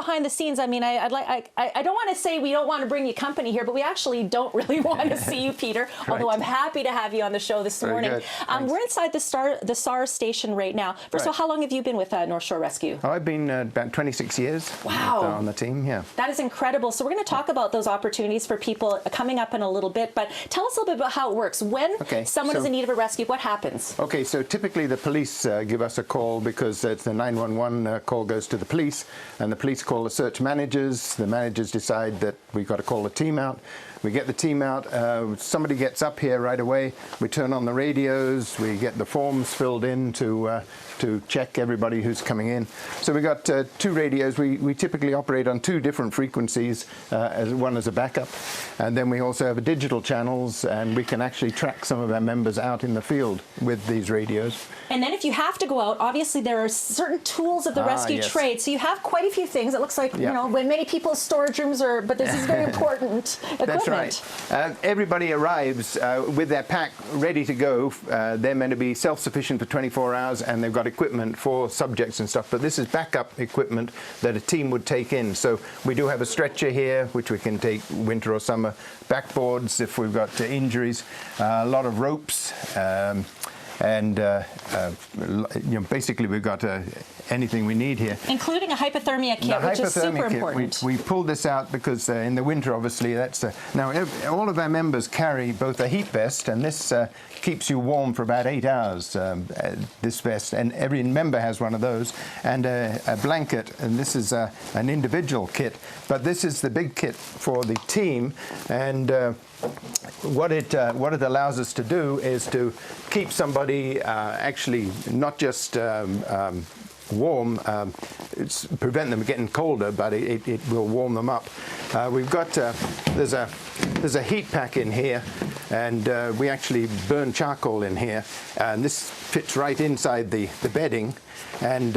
behind the scenes. I mean, I don't want to say we don't want to bring you company here, but we actually don't really want to see you, Peter. Although I'm happy to have you on the show this morning. We're inside the SAR station right now. First of all, how long have you been with North Shore Rescue? Oh, I've been about 26 years. Wow. On the team, yeah. That is incredible. So we're going to talk about those opportunities for people coming up in a little bit, but tell us a little bit about how it works. When someone is in need of a rescue, what happens? Okay, so typically the police give us a call because it's the 911 call goes to the police, and the police call the search managers. The managers decide that we've got to call a team out. We get the team out. Somebody gets up here right away. We turn on the radios. We get the forms filled in to check everybody who's coming in. So we got 2 radios. We typically operate on 2 different frequencies, one as a backup, and then we also have digital channels, and we can actually track some of our members out in the field with these radios. And then if you have to go out, obviously there are certain tools of the rescue trade. So you have quite a few things. It looks like, you know, when many people's storage rooms are, but this is very important equipment. That's right. Everybody arrives with their pack ready to go. They're meant to be self-sufficient for 24 hours, and they've got equipment for subjects and stuff. But this is backup equipment that a team would take in. So we do have a stretcher here, which we can take winter or summer, backboards if we've got injuries, a lot of ropes, and you know, basically we've got anything we need here, including a hypothermia kit, which is super important. We pulled this out because in the winter, obviously, that's now all of our members carry both a heat vest, and this keeps you warm for about 8 hours. This vest, and every member has one of those, and a blanket, and this is an individual kit, but this is the big kit for the team, and what it allows us to do is to keep somebody actually not just warm, prevent them getting colder, but it will warm them up. We've got there's a heat pack in here, and we actually burn charcoal in here, and this fits right inside the bedding, and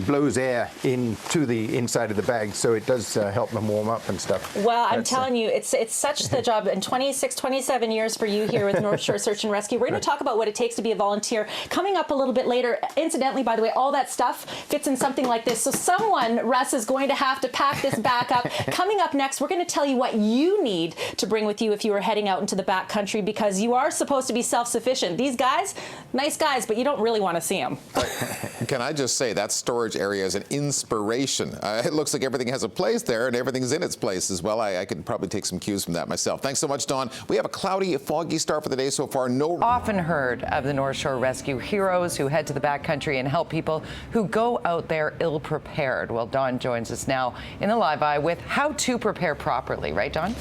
blows air into the inside of the bag, so it does help them warm up and stuff. Well, I'm telling you, it's such the job. In 27 years for you here with North Shore Search and Rescue. We're going to talk about what it takes to be a volunteer coming up a little bit later. Incidentally, by the way, all that stuff fits in something like this. So someone, Russ, is going to have to pack this back up. Coming up next, we're going to tell you what you need to bring with you if you are heading out into the backcountry, because you are supposed to be self-sufficient. These guys, nice guys, but you don't really want to see them. Can I just say that storage area is an inspiration. It looks like everything has a place there, and everything's in its place as well. I could probably take some cues from that myself. Thanks so much, Dawn. We have a cloudy, foggy start for the day so far. Often heard of the North Shore Rescue heroes who head to the backcountry and help people who go out there ill-prepared. Well, Dawn joins us now in the Live Eye with how to prepare properly. Right, Dawn?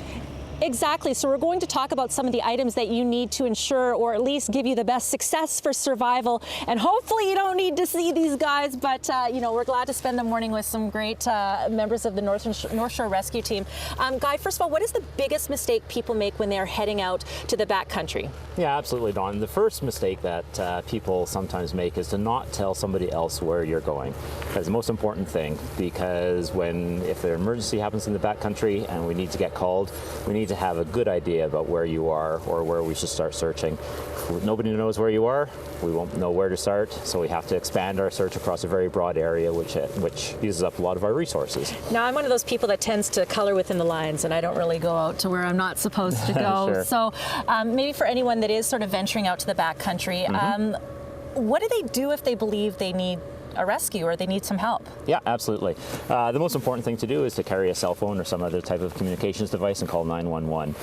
Exactly. So we're going to talk about some of the items that you need to ensure, or at least give you the best success for survival. And hopefully you don't need to see these guys, but you know, we're glad to spend the morning with some great members of the North Shore Rescue team. Guy, first of all, what is the biggest mistake people make when they're heading out to the backcountry? Yeah, absolutely, Dawn. The first mistake that people sometimes make is to not tell somebody else where you're going. That's the most important thing, because if an emergency happens in the backcountry and we need to get called, we need to have a good idea about where you are or where we should start searching. If nobody knows where you are, we won't know where to start, so we have to expand our search across a very broad area, which uses up a lot of our resources. Now, I'm one of those people that tends to color within the lines, and I don't really go out to where I'm not supposed to go. Sure. So maybe for anyone that is sort of venturing out to the backcountry, what do they do if they believe they need a rescue or they need some help? Yeah, absolutely. The most important thing to do is to carry a cell phone or some other type of communications device and call 911.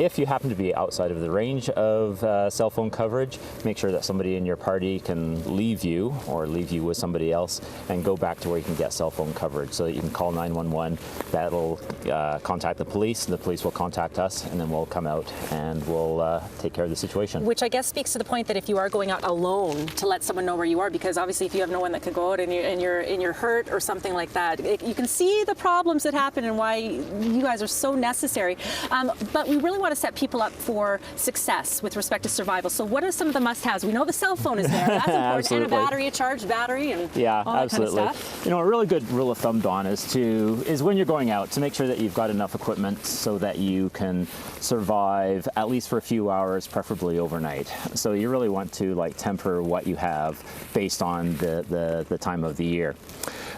If you happen to be outside of the range of cell phone coverage, make sure that somebody in your party can leave you or leave you with somebody else and go back to where you can get cell phone coverage so that you can call 911. That'll contact the police, and the police will contact us, and then we'll come out and we'll take care of the situation. Which I guess speaks to the point that if you are going out alone, to let someone know where you are, because obviously if you have no one that could go out and you're hurt or something like that, you can see the problems that happen and why you guys are so necessary. But we really want to set people up for success with respect to survival. So what are some of the must-haves? We know the cell phone is there. That's important. And a battery, a charged battery, and all that absolutely. kind of stuff. You know, a really good rule of thumb, Dawn, is when you're going out to make sure that you've got enough equipment so that you can survive at least for a few hours, preferably overnight. So you really want to temper what you have based on the time of the year.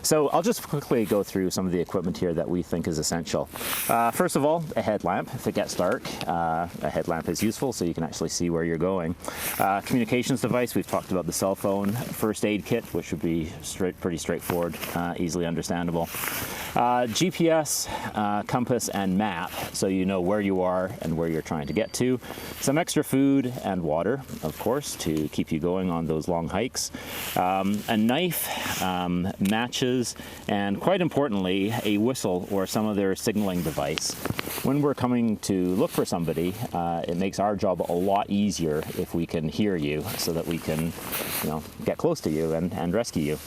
So I'll just quickly go through some of the equipment here that we think is essential. First of all, a headlamp. If it gets dark, a headlamp is useful so you can actually see where you're going. Communications device, we've talked about the cell phone. First aid kit, which would be pretty straightforward, easily understandable. GPS, compass, and map, so you know where you are and where you're trying to get to. Some extra food and water, of course, to keep you going on those long hikes. A knife, matches, and quite importantly, a whistle or some other signaling device. When we're coming to look for somebody, it makes our job a lot easier if we can hear you so that we can, get close to you and rescue you.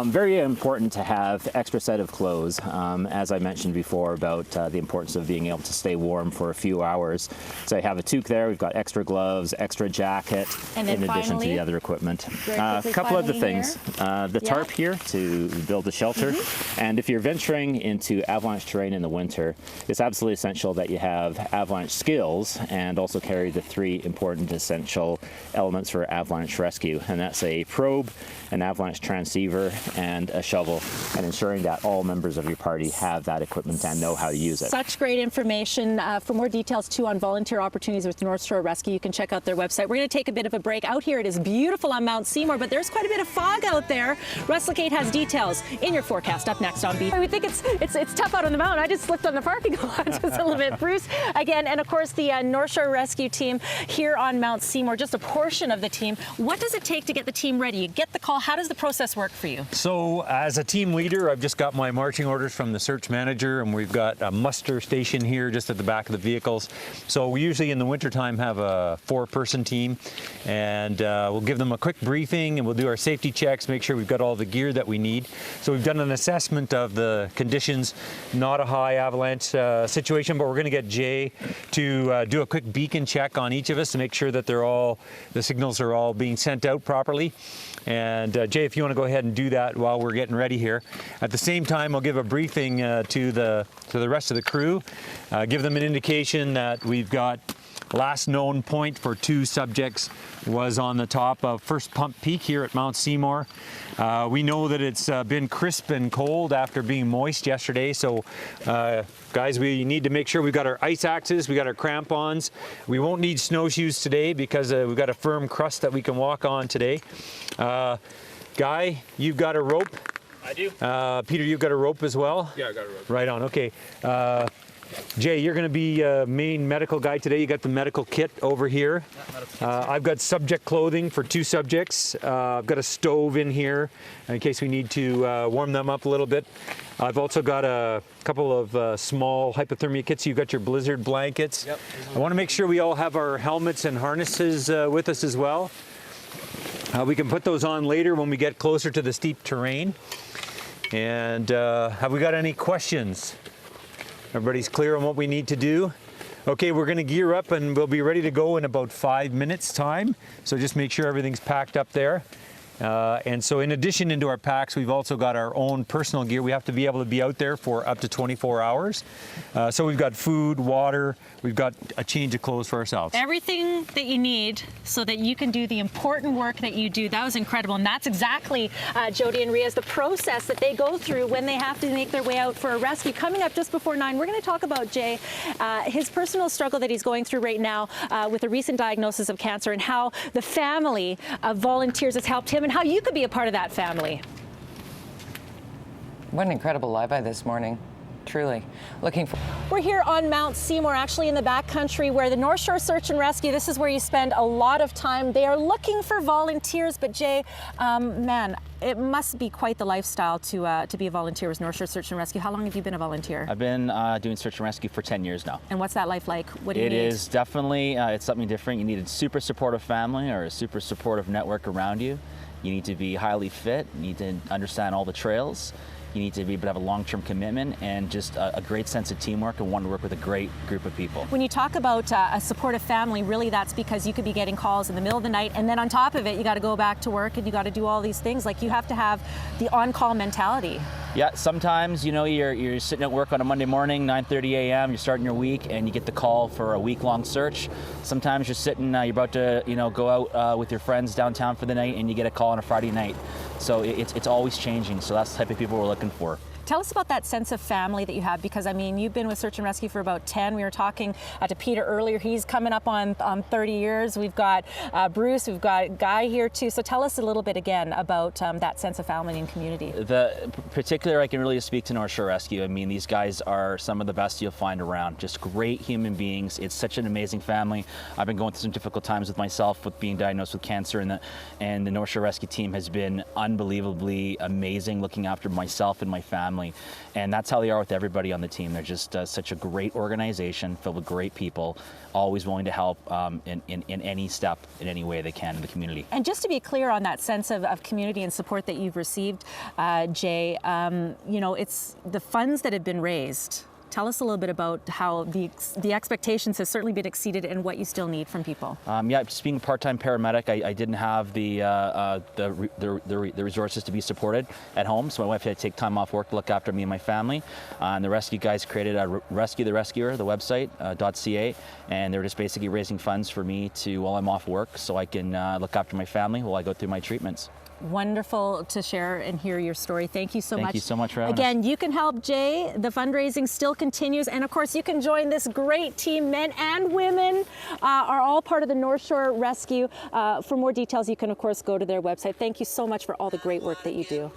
Very important to have extra set of clothes, as I mentioned before about the importance of being able to stay warm for a few hours. So I have a toque there, we've got extra gloves, extra jacket, and then in addition to the other equipment. A couple other things. The tarp here to build a shelter. And if you're venturing into avalanche terrain in the winter, it's absolutely essential that you have avalanche skills and also carry the 3 important essential elements for avalanche rescue. And that's a probe, an avalanche transceiver, and a shovel, and ensuring that all members of your party have that equipment and know how to use it. Such great information. For more details too on volunteer opportunities with North Shore Rescue, you can check out their website. We're going to take a bit of a break. Out here it is beautiful on Mount Seymour, but there's quite a bit of fog out there. Russ Lacate has details in your forecast up next on Beat. We think it's tough out on the mountain. I just slipped on the parking lot just a little bit. Bruce again, and of course the North Shore Rescue team here on Mount Seymour, just a portion of the team. What does it take to get the team ready? You get the call. How does the process work for you? So as a team leader, I've just got my marching orders from the search manager, and we've got a muster station here just at the back of the vehicles. So we usually in the wintertime have a 4-person team, and we'll give them a quick briefing and we'll do our safety checks, make sure we've got all the gear that we need. So we've done an assessment of the conditions, not a high avalanche situation, but we're going to get Jay to do a quick beacon check on each of us to make sure that the signals are all being sent out properly. And Jay, if you want to go ahead and do that while we're getting ready here. At the same time, I'll give a briefing to the rest of the crew, give them an indication that we've got last known point for 2 subjects was on the top of First Pump Peak here at Mount Seymour. We know that it's been crisp and cold after being moist yesterday, so guys, we need to make sure we've got our ice axes, we got our crampons. We won't need snowshoes today because we've got a firm crust that we can walk on today. Guy, you've got a rope? I do. Peter, you've got a rope as well? Yeah, I got a rope. Right on, okay. Jay, you're going to be main medical guy today. You got the medical kit over here. I've got subject clothing for 2 subjects. I've got a stove in here in case we need to warm them up a little bit. I've also got a couple of small hypothermia kits. You've got your blizzard blankets. Yep. I want to make sure we all have our helmets and harnesses with us as well. We can put those on later when we get closer to the steep terrain. And have we got any questions? Everybody's clear on what we need to do? Okay, we're going to gear up and we'll be ready to go in about 5 minutes time. So just make sure everything's packed up there. And so in addition into our packs, we've also got our own personal gear. We have to be able to be out there for up to 24 hours. So we've got food, water, we've got a change of clothes for ourselves. Everything that you need so that you can do the important work that you do. That was incredible. And that's exactly, Jody and Riaz, the process that they go through when they have to make their way out for a rescue. Coming up just before 9, we're going to talk about Jay, his personal struggle that he's going through right now with a recent diagnosis of cancer, and how the family of volunteers has helped him and how you could be a part of that family. What an incredible live-by this morning. Truly. Looking for. We're here on Mount Seymour, actually in the backcountry, where the North Shore Search and Rescue, this is where you spend a lot of time. They are looking for volunteers, but Jay, man, it must be quite the lifestyle to be a volunteer with North Shore Search and Rescue. How long have you been a volunteer? I've been doing search and rescue for 10 years now. And what's that life like? What do you need? It is definitely, it's something different. You need a super supportive family or a super supportive network around you. You need to be highly fit. You need to understand all the trails. You need to be able to have a long-term commitment and just a great sense of teamwork and want to work with a great group of people. When you talk about a supportive family, really that's because you could be getting calls in the middle of the night, and then on top of it, you got to go back to work and you got to do all these things. Like, you have to have the on-call mentality. Yeah, sometimes, you know, you're sitting at work on a Monday morning, 9:30 a.m., you're starting your week, and you get the call for a week-long search. Sometimes you're sitting, you're about to, you know, go out with your friends downtown for the night, and you get a call on a Friday night. So it's always changing. So that's the type of people we're looking for. Tell us about that sense of family that you have, because I mean, you've been with Search and Rescue for about 10. We were talking to Peter earlier. He's coming up on 30 years. We've got Bruce, we've got Guy here too. So tell us a little bit again about that sense of family and community. The particular, I can really speak to North Shore Rescue. I mean, these guys are some of the best you'll find around. Just great human beings. It's such an amazing family. I've been going through some difficult times with myself with being diagnosed with cancer, and the North Shore Rescue team has been unbelievably amazing looking after myself and my family. And that's how they are with everybody on the team. They're just such a great organization filled with great people, always willing to help in any step, in any way they can in the community. And just to be clear on that sense of community and support that you've received, Jay, you know, it's the funds that have been raised. Tell us a little bit about how the expectations have certainly been exceeded and what you still need from people. Yeah, just being a part-time paramedic, I didn't have the resources to be supported at home, so my wife had to take time off work to look after me and my family. And the rescue guys created a Rescue the Rescuer, the website, .ca, and they were just basically raising funds for me to, while I'm off work, so I can look after my family while I go through my treatments. Wonderful to share and hear your story. Thank you so much. Thank you so much for having Again, us. you can help Jay. The fundraising still continues. And of course, you can join this great team. Men and women are all part of the North Shore Rescue. For more details, you can, of course, go to their website. Thank you so much for all the great work that you do.